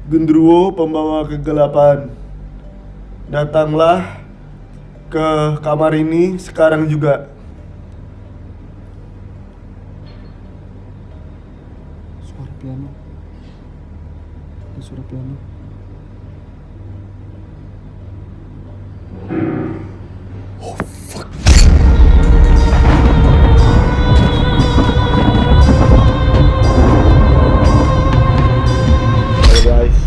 Genderuwo pembawa kegelapan, datanglah ke kamar ini sekarang juga. Suara piano. Suara piano. Oh fuck. Halo guys.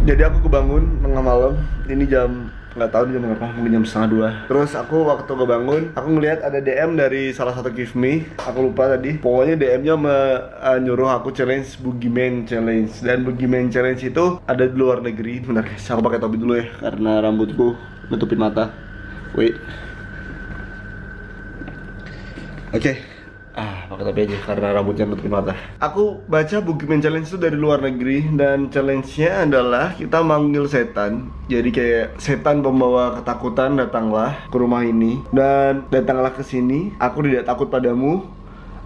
Jadi aku kebangun tengah malam. Ini jam nggak tahu jam berapa, mungkin jam setengah 2. Terus aku waktu kebangun, aku ngelihat ada DM dari salah satu Give Me. Aku lupa tadi. Pokoknya DM-nya nyuruh aku challenge Boogeyman Challenge. Dan Boogeyman Challenge itu ada di luar negeri. Bentar guys, aku pakai topi dulu ya karena rambutku nutupin mata. Wait. Oke. Pakai topi aja karena rambutnya nutupin mata. Aku baca Boogeyman Challenge itu dari luar negeri dan challenge-nya adalah kita manggil setan. Jadi kayak setan pembawa ketakutan datanglah ke rumah ini dan datanglah ke sini. Aku tidak takut padamu.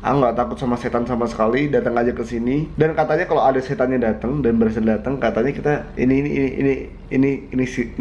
Aku nggak takut sama setan sama sekali. Datang aja ke sini. Dan katanya kalau ada setannya datang dan berhasil datang, katanya kita ini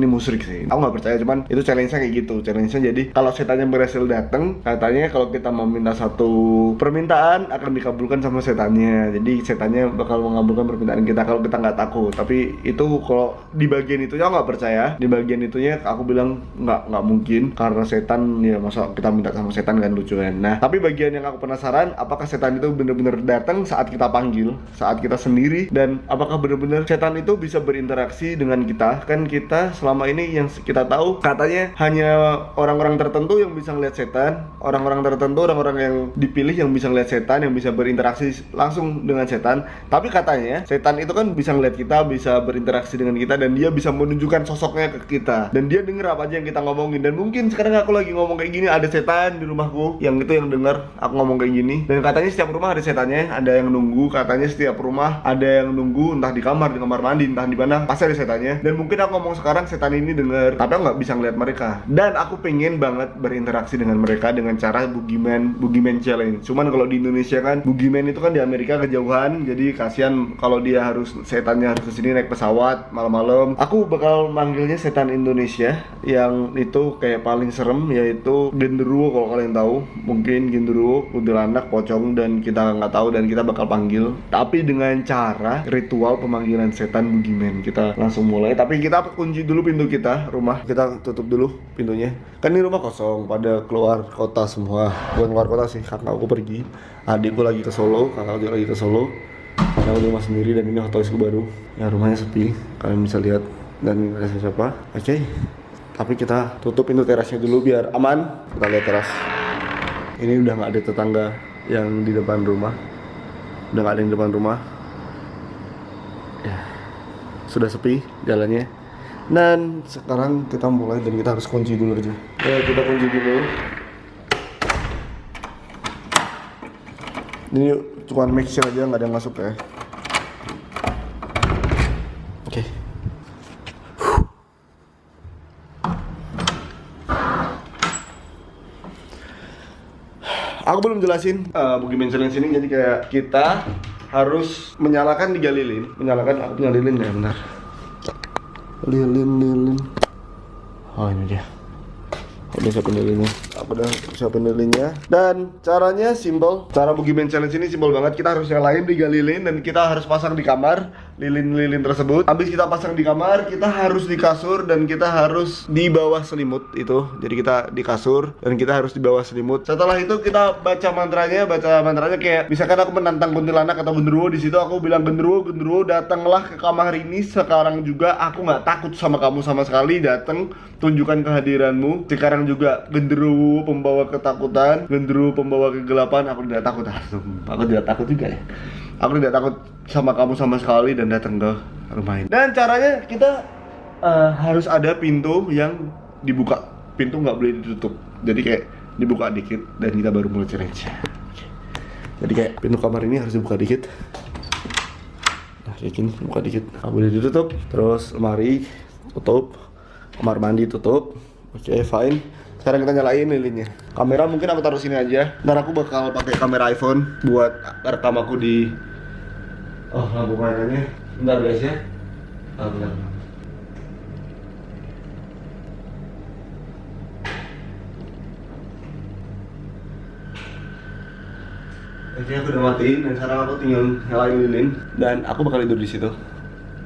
musyrik sih. Aku nggak percaya, cuman itu challenge-nya kayak gitu. Challenge-nya jadi kalau setannya berhasil datang, katanya kalau kita meminta satu permintaan akan dikabulkan sama setannya. Jadi setannya bakal mengabulkan permintaan kita kalau kita nggak takut. Tapi itu kalau di bagian itunya aku nggak percaya. Di bagian itunya aku bilang nggak mungkin karena setan ya, masa kita minta sama setan kan, lucu kan. Nah tapi bagian yang aku penasaran, apakah setan itu benar-benar datang saat kita panggil, saat kita sendiri, dan apakah benar-benar setan itu bisa berinteraksi dengan kita? Kan kita selama ini yang kita tahu katanya hanya orang-orang tertentu yang bisa ngeliat setan, orang-orang tertentu, orang-orang yang dipilih yang bisa ngeliat setan, yang bisa berinteraksi langsung dengan setan. Tapi katanya setan itu kan bisa ngeliat kita, bisa berinteraksi dengan kita, dan dia bisa menunjukkan sosoknya ke kita, dan dia denger apa aja yang kita ngomongin. Dan mungkin sekarang aku lagi ngomong kayak gini, ada setan di rumahku yang itu yang denger aku ngomong kayak gini. Dan katanya setiap rumah ada setannya, ada yang nunggu. Katanya setiap rumah ada yang nunggu, entah di kamar mandi, entah di mana, pasti ada setannya. Dan mungkin aku ngomong sekarang setan ini denger, tapi aku nggak bisa ngeliat mereka. Dan aku pengen banget berinteraksi dengan mereka dengan cara Boogeyman Challenge. Cuman kalau di Indonesia kan Boogeyman itu kan di Amerika kejauhan, jadi kasihan kalau dia setannya harus kesini naik pesawat malam-malam. Aku bakal manggilnya setan Indonesia yang itu kayak paling serem, yaitu genderuwo. Kalau kalian tahu, mungkin genderuwo, kuntilanak, pocong, dan kita nggak tahu, dan kita bakal panggil. Tapi dengan cara ritual pemanggilan setan Boogeyman. Kita langsung mulai, tapi kita kunci dulu pintu kita, rumah kita tutup dulu pintunya. Kan ini rumah kosong, pada keluar kota semua. Bukan keluar kota sih, karena aku pergi. Adikku lagi ke Solo, kakak juga lagi ke Solo. Aku di rumah sendiri dan ini hotelku baru. Ya rumahnya sepi, kalian bisa lihat, dan nggak ada siapa. Oke. Tapi kita tutup pintu terasnya dulu biar aman. Kita lihat teras. Ini udah nggak ada tetangga yang di depan rumah. Udah nggak ada yang di depan rumah. Ya, sudah sepi jalannya. Dan sekarang kita mulai, dan kita harus kunci dulu aja. Ya, kita kunci dulu. Ini cuma make sure aja nggak ada yang masuk ya. Oke. Aku belum jelasin Boogeyman Challenge ini. Jadi kayak kita harus menyalakan 3 lilin. Menyalakan, aku punya lilin ya, benar. Lilin. Oh ini dia. Udah siapin lilinnya. Aku udah siapin lilinnya. Dan caranya simple. Cara Boogeyman Challenge ini simple banget. Kita harus nyalain 3 lilin dan kita harus pasang di kamar lilin-lilin tersebut. Habis kita pasang di kamar, kita harus di kasur dan kita harus di bawah selimut itu. Jadi kita di kasur dan kita harus di bawah selimut. Setelah itu kita baca mantranya kayak misalkan aku menantang kuntilanak atau genderuwo. Di situ aku bilang, genderuwo datanglah ke kamar ini sekarang juga. Aku nggak takut sama kamu sama sekali. Datang, tunjukkan kehadiranmu sekarang juga. Genderuwo pembawa ketakutan, genderuwo pembawa kegelapan. Aku tidak takut. Aku tidak takut juga ya. Aku tidak takut sama kamu sama sekali, dan datang ke rumah ini. Dan caranya kita harus ada pintu yang dibuka. Pintu nggak boleh ditutup. Jadi kayak dibuka dikit dan kita baru mulai challenge. Jadi kayak pintu kamar ini harus dibuka dikit. Nah kayak gini, buka dikit. Nggak boleh ditutup. Terus lemari tutup, kamar mandi tutup. Oke, fine. Sekarang kita nyalain lilinnya. Kamera mungkin aku taruh sini aja. Ntar aku bakal pakai kamera iPhone buat rekam aku di lampu mainannya. Bentar guys ya. Oh, benar. Oke, aku udah matiin dan sekarang aku tinggal nyalain lilin dan aku bakal tidur di situ.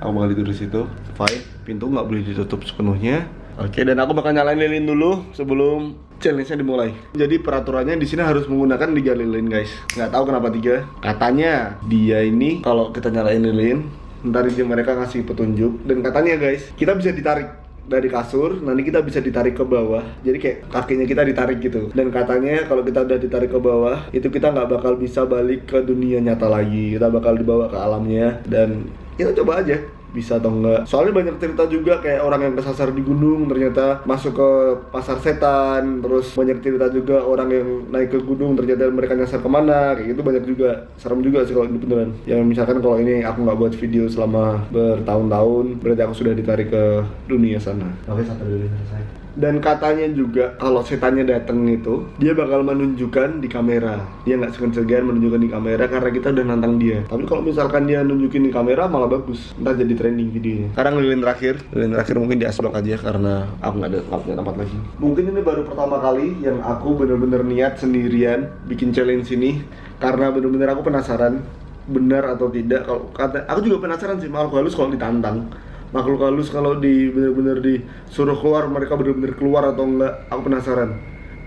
Aku bakal tidur di situ. Fine, pintu nggak boleh ditutup sepenuhnya. Oke, dan aku bakal nyalain lilin dulu sebelum challenge-nya dimulai. Jadi peraturannya di sini harus menggunakan 3 lilin, guys. Nggak tahu kenapa 3. Katanya dia ini kalau kita nyalain lilin, ntar dia mereka ngasih petunjuk dan katanya, guys, kita bisa ditarik dari kasur, nanti kita bisa ditarik ke bawah. Jadi kayak kakinya kita ditarik gitu. Dan katanya kalau kita udah ditarik ke bawah, itu kita nggak bakal bisa balik ke dunia nyata lagi. Kita bakal dibawa ke alamnya. Dan kita coba aja bisa atau enggak. Soalnya banyak cerita juga kayak orang yang kesasar di gunung ternyata masuk ke pasar setan. Terus banyak cerita juga orang yang naik ke gunung ternyata mereka nyasar kemana. Kayak gitu banyak juga. Serem juga sih kalau ini beneran. Yang misalkan kalau ini aku nggak buat video selama bertahun-tahun, berarti aku sudah ditarik ke dunia sana. Oke, satu dulu selesai. Dan katanya juga kalau setannya datang itu dia bakal menunjukkan di kamera. Dia nggak segan-segan menunjukkan di kamera karena kita udah nantang dia. Tapi kalau misalkan dia nunjukin di kamera malah bagus, ntar jadi trending videonya. Sekarang lilin terakhir mungkin di asbak aja karena aku nggak punya tempat lagi. Mungkin ini baru pertama kali yang aku bener-bener niat sendirian bikin challenge ini karena bener-bener aku penasaran benar atau tidak. Kalau kata aku juga penasaran sih makhluk halus kalau ditantang. Makhluk halus kalau bener-bener disuruh keluar, mereka bener-bener keluar atau enggak, aku penasaran.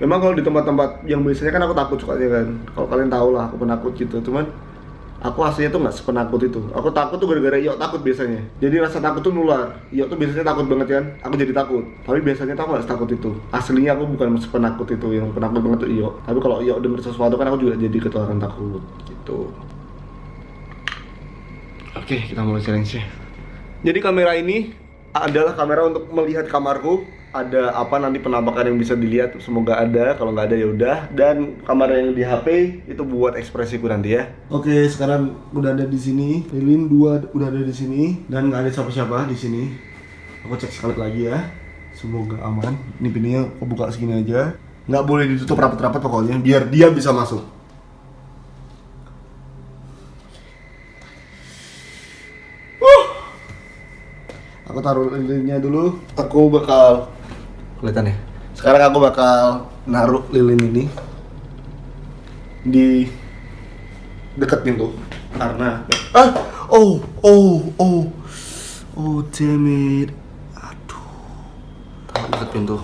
Memang kalau di tempat-tempat yang biasanya kan aku takut sukanya kan. Kalau kalian tahu lah aku penakut gitu, cuman aku aslinya tuh nggak sepenakut itu. Aku takut tuh gara-gara Iyo takut biasanya. Jadi rasa takut tuh nular. Iyo tuh biasanya takut banget kan, aku jadi takut. Tapi biasanya tuh aku nggak setakut itu. Aslinya aku bukan sepenakut itu, yang penakut banget tuh Iyo. Tapi kalau Iyo denger sesuatu kan aku juga jadi ketularan takut gitu. Oke, kita mulai challenge-nya. Jadi kamera ini adalah kamera untuk melihat kamarku. Ada apa nanti penampakan yang bisa dilihat, semoga ada. Kalau nggak ada ya udah. Dan kamera yang di HP itu buat ekspresiku nanti ya. Oke, sekarang udah ada di sini. Lilin 2 udah ada di sini dan nggak ada siapa-siapa di sini. Aku cek sekali lagi ya. Semoga aman. Ini pintunya aku buka segini aja. Nggak boleh ditutup rapat-rapat pokoknya, biar dia bisa masuk. Aku taruh lilinnya dulu. Aku bakal kelihatan ya. Sekarang aku bakal naruh lilin ini di dekat pintu karena damn it. Aduh. Taruh dekat pintu.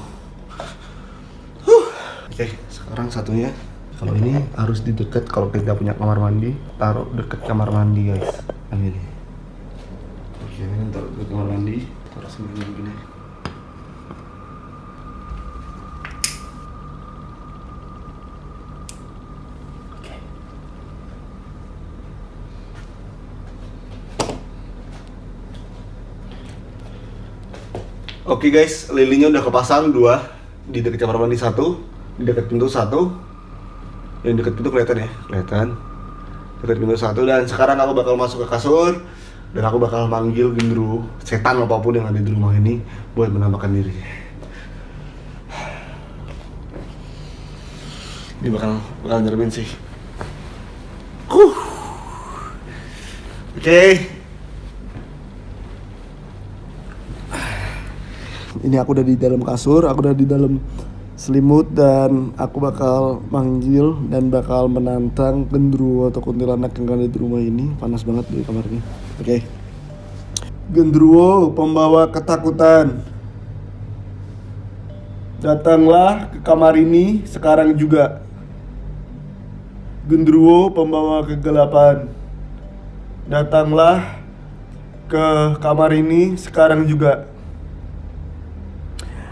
Oke, sekarang satunya. Kalau ini harus di dekat, kalau kita punya kamar mandi, taruh dekat kamar mandi, guys. Yang ini. Oke, ini taruh ke kamar mandi, taruh sembunyi begini. Oke guys, lilinnya udah kepasang 2 di dekat kamar mandi 1, di dekat pintu 1. Yang dekat pintu kelihatan ya, kelihatan. Dekat pintu 1 dan sekarang aku bakal masuk ke kasur. Dan aku bakal manggil genderuwo, setan apapun yang ada di rumah ini buat menampakkan diri. Ini bakal nyeremin sih. Oke. Ini aku udah di dalam kasur, aku udah di dalam selimut dan aku bakal manggil dan bakal menantang genderuwo atau kuntilanak yang ada di rumah ini. Panas banget di kamarnya. Oke. Genderuwo pembawa ketakutan, datanglah ke kamar ini sekarang juga. Genderuwo pembawa kegelapan, datanglah ke kamar ini sekarang juga.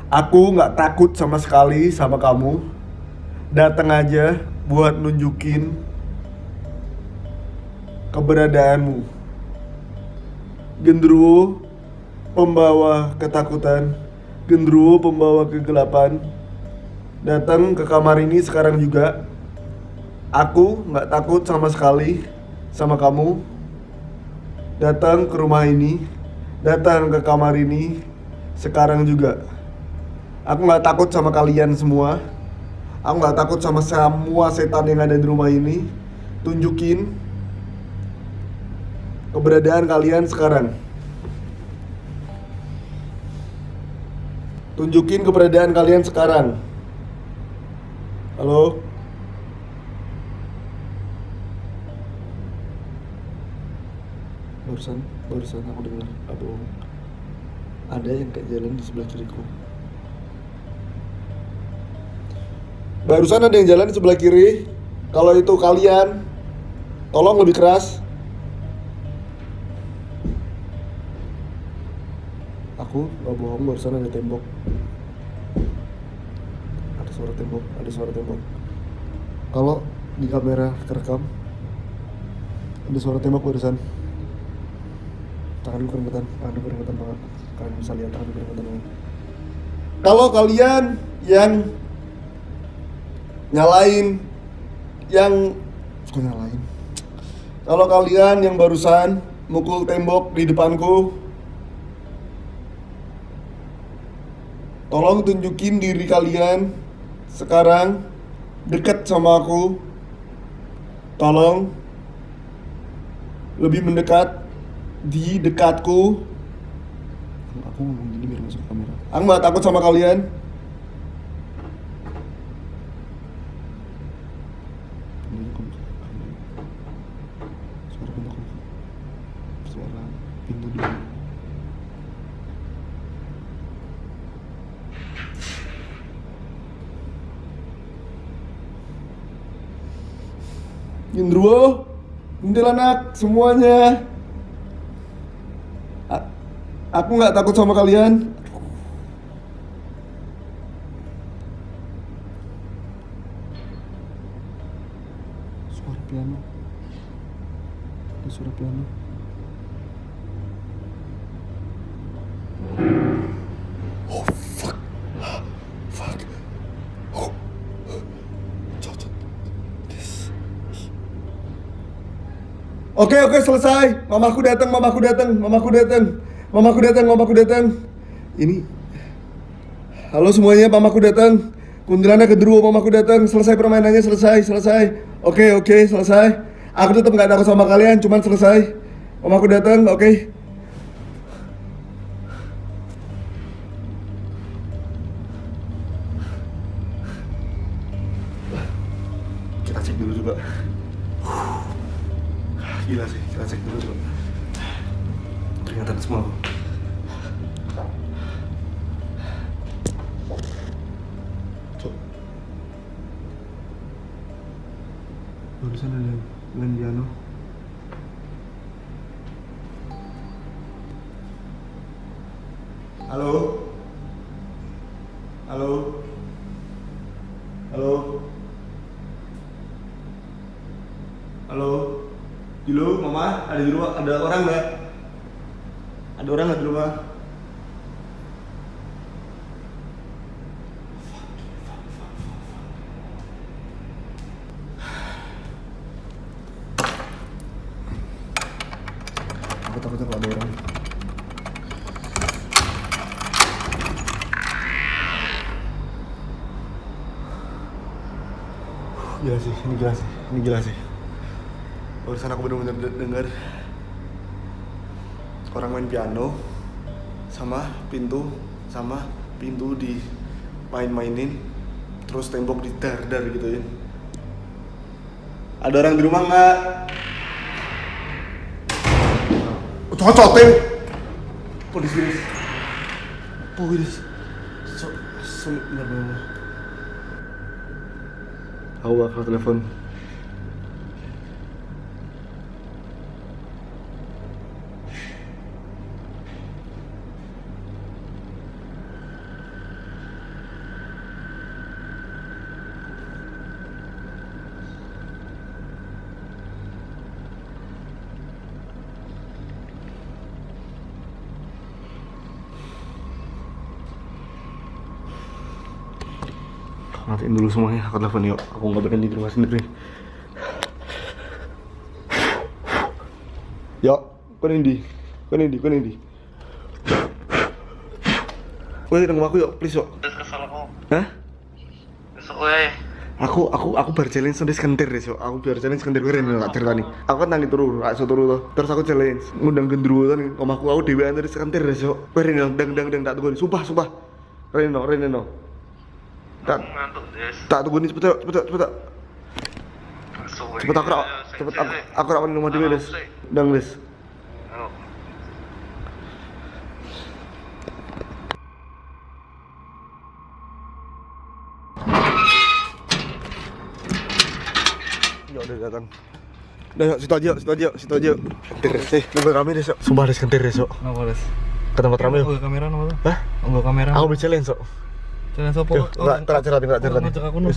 Aku gak takut sama sekali sama kamu. Datang aja buat nunjukin keberadaanmu. Genderuwo pembawa ketakutan, genderuwo pembawa kegelapan, datang ke kamar ini sekarang juga. Aku gak takut sama sekali sama kamu. Datang ke rumah ini, datang ke kamar ini sekarang juga. Aku gak takut sama kalian semua. Aku gak takut sama semua setan yang ada di rumah ini. Tunjukin keberadaan kalian sekarang. Tunjukin keberadaan kalian sekarang. Halo? Barusan aku dengar, gak bohong. Ada yang kayak jalan di sebelah kiriku. Barusan ada yang jalan di sebelah kiri. Kalau itu kalian, tolong lebih keras. Aku gak bohong, barusan ada tembok. Ada suara tembok. Kalau di kamera kerekam, ada suara tembok barusan. Tanganku keringetan banget. Kalian bisa lihat tanganku keringetan banget. Kalau kalian yang kalau kalian yang barusan mukul tembok di depanku, tolong tunjukin diri kalian sekarang dekat sama aku. Tolong lebih mendekat di dekatku. Aku ngomong gini biar masuk kamera. Aku gak takut sama kalian. Suara pintu dulu. Gendruwo, kuntilanak, semuanya. Aku nggak takut sama kalian. Suara piano. Ada suara piano. Oh fuck. Oh. Oke, selesai. Mamaku datang. Ini. Halo semuanya, mamaku datang. Kuntilanak Gendruwo, mamaku datang. Selesai permainannya, selesai. Oke, selesai. Aku tetap nggak takut sama kalian, cuman selesai. Mamaku datang, oke. Kita cek dulu juga. Gila sih, kita cek dulu juga. Peringatan semua. Barusan ada main piano. Halo? Dulu, Mama, ada di rumah, ada orang nggak? Ada orang nggak di rumah? Aku takutnya kalau ada orang. Ini gila sih. Barusan aku bener-bener denger orang main piano sama pintu di mainin, terus tembok didar-dar gitu ya. Ada orang di rumah nggak? Cocotin! Polisi. Bener-bener. Aku bakal telepon. Matiin dulu semuanya, aku telepon yuk. Aku nggak berani di rumah sendiri. Yuk, Konendi. Woi, dengan aku yuk, please yuk. Hah? Aku baru challenge sampai sekentir deh, aku baru challenge sekentir keren nggak cerita nih. Aku kan tangi turu tuh. Terus aku challenge, ngundang Gendruwo kan, omaku aku dewean dari sekentir deh, keren dang tak tunggu. Sumpah. Reno. Tak, ngantuk Des. tak tunggu nih cepet. Cepet aku rak minum mandi Des. Dang Des. Ya udah datang. Udah yuk, situ aja. Kentir sih. Lebih rame Des. Sumpah Des kentir Des. Kenapa Des? Ke tempat rame yuk. Enggak kamera nama tuh. Hah? Enggak kamera. Aku beli challenge sok. Challenge apa? Enggak cerah. Ngajak aku, no.